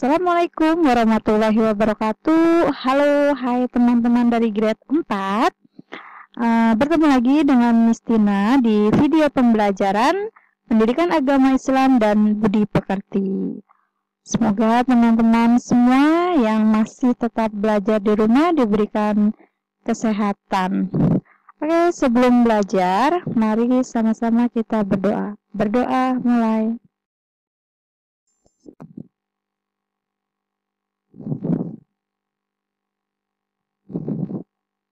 Assalamualaikum warahmatullahi wabarakatuh. Halo, hai teman-teman dari grade 4. Bertemu lagi dengan Miss Tina di video pembelajaran Pendidikan Agama Islam dan Budi Pekerti. Semoga teman-teman semua yang masih tetap belajar di rumah diberikan kesehatan. Oke, sebelum belajar, mari sama-sama kita berdoa. Berdoa mulai.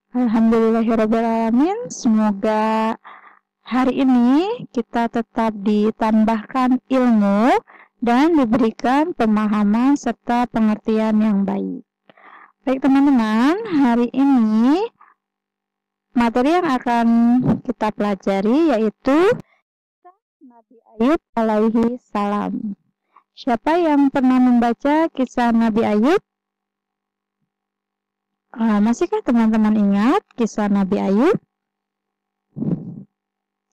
Alhamdulillahirrabbilalamin. Semoga hari ini kita tetap ditambahkan ilmu dan diberikan pemahaman serta pengertian yang baik. Baik teman-teman, hari ini materi yang akan kita pelajari yaitu Nabi Ayub alaihi salam. Siapa yang pernah membaca kisah Nabi Ayub? Masihkah teman-teman ingat kisah Nabi Ayub?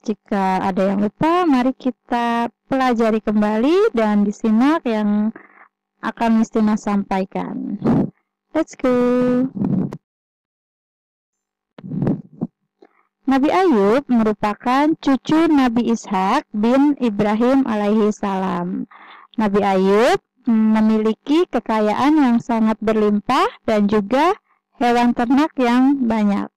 Jika ada yang lupa, mari kita pelajari kembali dan disimak yang akan Miss Tina sampaikan. Let's go! Nabi Ayub merupakan cucu Nabi Ishak bin Ibrahim alaihi salam. Nabi Ayub memiliki kekayaan yang sangat berlimpah dan juga hewan ternak yang banyak.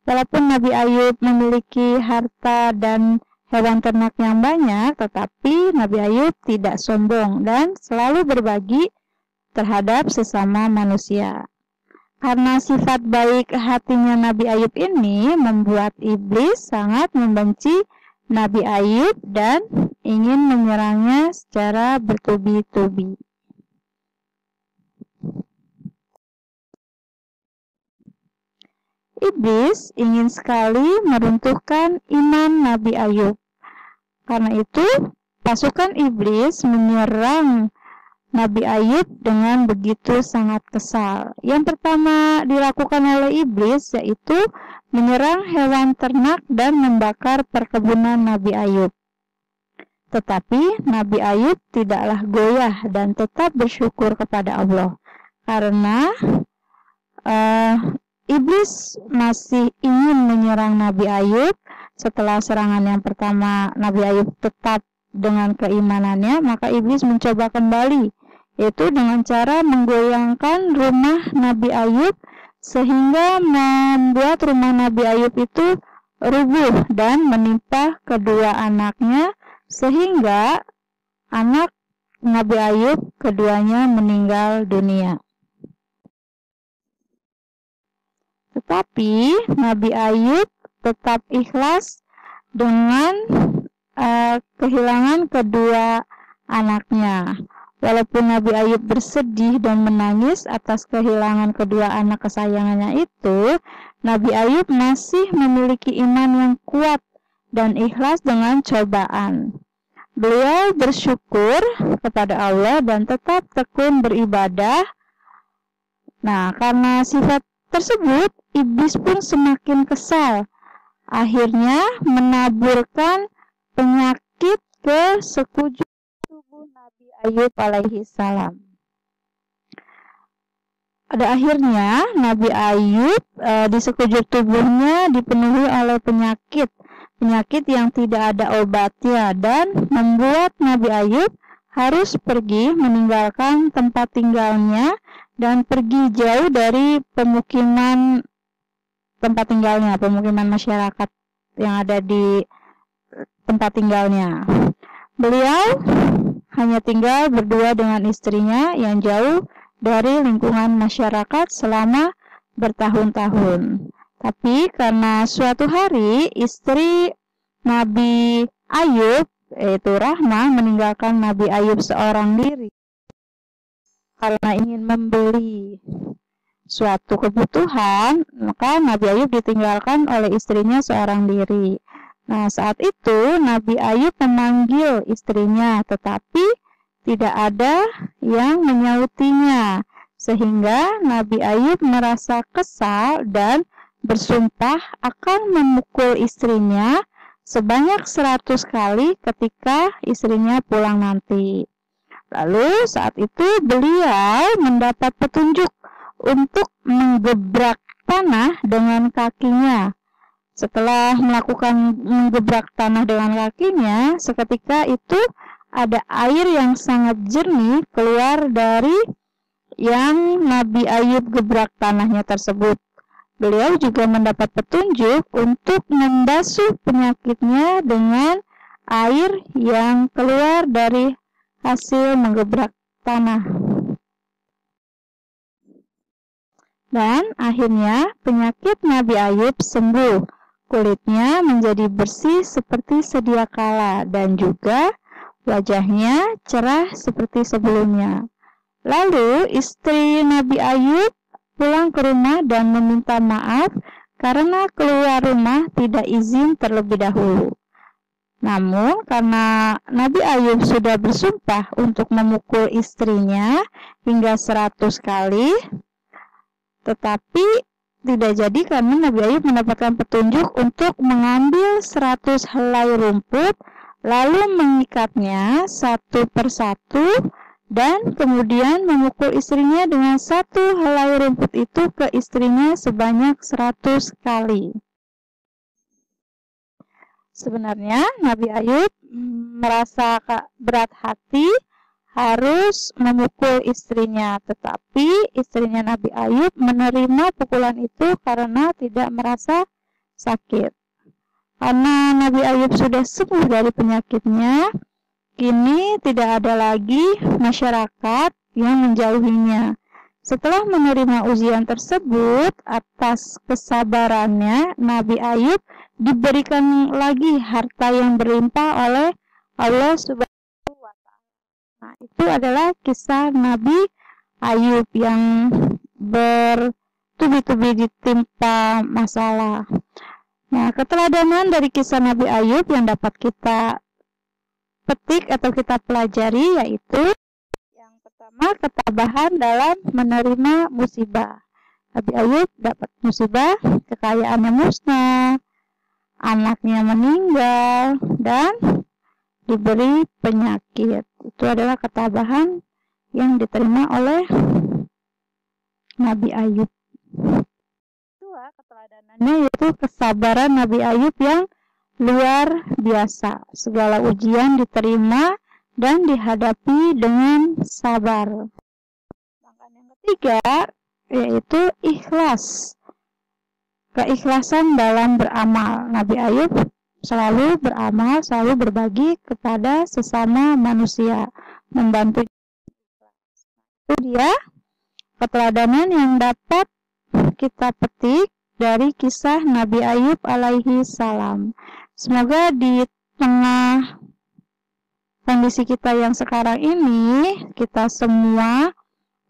Walaupun Nabi Ayub memiliki harta dan hewan ternak yang banyak, tetapi Nabi Ayub tidak sombong dan selalu berbagi terhadap sesama manusia. Karena sifat baik hatinya Nabi Ayub ini membuat iblis sangat membenci Nabi Ayub dan ingin menyerangnya secara bertubi-tubi. Iblis ingin sekali meruntuhkan iman Nabi Ayub. Karena itu, pasukan iblis menyerang Nabi Ayub dengan begitu sangat kesal. Yang pertama dilakukan oleh iblis yaitu menyerang hewan ternak dan membakar perkebunan Nabi Ayub. Tetapi Nabi Ayub tidaklah goyah dan tetap bersyukur kepada Allah. Karena iblis masih ingin menyerang Nabi Ayub. Setelah serangan yang pertama Nabi Ayub tetap dengan keimanannya, maka iblis mencoba kembali, yaitu dengan cara menggoyangkan rumah Nabi Ayub sehingga membuat rumah Nabi Ayub itu rubuh dan menimpa kedua anaknya, sehingga anak Nabi Ayub keduanya meninggal dunia. Tetapi Nabi Ayub tetap ikhlas dengan kehilangan kedua anaknya. Walaupun Nabi Ayub bersedih dan menangis atas kehilangan kedua anak kesayangannya itu, Nabi Ayub masih memiliki iman yang kuat dan ikhlas dengan cobaan. Beliau bersyukur kepada Allah dan tetap tekun beribadah. Nah, karena sifat tersebut, iblis pun semakin kesal. Akhirnya menaburkan penyakit ke sekujur tubuh Nabi Ayub alaihi salam. Pada akhirnya Nabi Ayub di sekujur tubuhnya dipenuhi oleh penyakit yang tidak ada obatnya dan membuat Nabi Ayub harus pergi meninggalkan tempat tinggalnya dan pergi jauh dari pemukiman tempat tinggalnya, pemukiman masyarakat yang ada di tempat tinggalnya. Beliau hanya tinggal berdua dengan istrinya yang jauh dari lingkungan masyarakat selama bertahun-tahun. Tapi karena suatu hari istri Nabi Ayub, yaitu Rahmah, meninggalkan Nabi Ayub seorang diri karena ingin membeli suatu kebutuhan, maka Nabi Ayub ditinggalkan oleh istrinya seorang diri. Nah, saat itu Nabi Ayub memanggil istrinya, tetapi tidak ada yang menyautinya, sehingga Nabi Ayub merasa kesal dan bersumpah akan memukul istrinya sebanyak 100 kali ketika istrinya pulang nanti. Lalu saat itu beliau mendapat petunjuk untuk menggebrak tanah dengan kakinya. Setelah menggebrak tanah dengan kakinya, seketika itu ada air yang sangat jernih keluar dari yang Nabi Ayub gebrak tanahnya tersebut. Beliau juga mendapat petunjuk untuk membasuh penyakitnya dengan air yang keluar dari hasil menggebrak tanah. Dan akhirnya penyakit Nabi Ayub sembuh. Kulitnya menjadi bersih seperti sedia kala dan juga wajahnya cerah seperti sebelumnya. Lalu istri Nabi Ayub pulang ke rumah dan meminta maaf karena keluar rumah tidak izin terlebih dahulu. Namun karena Nabi Ayub sudah bersumpah untuk memukul istrinya hingga 100 kali, tetapi tidak jadi karena Nabi Ayub mendapatkan petunjuk untuk mengambil 100 helai rumput, lalu mengikatnya satu persatu, dan kemudian memukul istrinya dengan satu helai rumput itu ke istrinya sebanyak 100 kali. Sebenarnya Nabi Ayub merasa berat hati harus memukul istrinya, tetapi istrinya Nabi Ayub menerima pukulan itu karena tidak merasa sakit. Karena Nabi Ayub sudah sembuh dari penyakitnya, kini tidak ada lagi masyarakat yang menjauhinya. Setelah menerima ujian tersebut, atas kesabarannya, Nabi Ayub diberikan lagi harta yang berlimpah oleh Allah Subhanahu wa Ta'ala. Nah, itu adalah kisah Nabi Ayub yang bertubi-tubi ditimpa masalah. Nah, keteladanan dari kisah Nabi Ayub yang dapat kita petik atau kita pelajari yaitu yang pertama, ketabahan dalam menerima musibah. Nabi Ayub dapat musibah, kekayaannya musnah, anaknya meninggal, dan diberi penyakit. Itu adalah ketabahan yang diterima oleh Nabi Ayub. Kedua, keteladanannya yaitu kesabaran Nabi Ayub yang luar biasa. Segala ujian diterima dan dihadapi dengan sabar. Langkah yang ketiga yaitu ikhlas. Keikhlasan dalam beramal. Nabi Ayub selalu beramal, selalu berbagi kepada sesama manusia, membantu. Itu dia keteladanan yang dapat kita petik dari kisah Nabi Ayub alaihi salam. Semoga di tengah kondisi kita yang sekarang ini, kita semua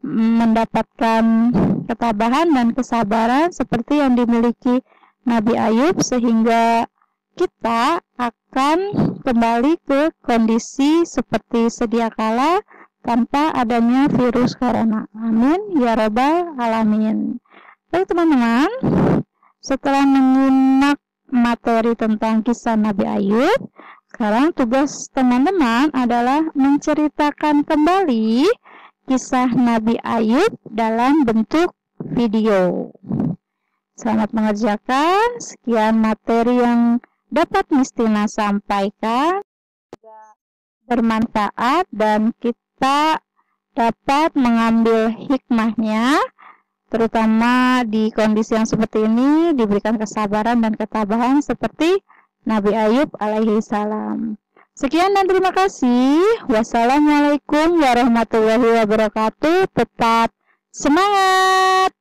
mendapatkan ketabahan dan kesabaran seperti yang dimiliki Nabi Ayub, sehingga kita akan kembali ke kondisi seperti sedia kala tanpa adanya virus corona. Amin ya rabbal alamin. Baik teman-teman, setelah menyimak materi tentang kisah Nabi Ayub, sekarang tugas teman-teman adalah menceritakan kembali kisah Nabi Ayub dalam bentuk video. Selamat mengerjakan. Sekian materi yang dapat Mistina sampaikan, bermanfaat dan kita dapat mengambil hikmahnya, terutama di kondisi yang seperti ini, diberikan kesabaran dan ketabahan seperti Nabi Ayub alaihi salam. Sekian dan terima kasih. Wassalamualaikum warahmatullahi wabarakatuh. Tetap semangat.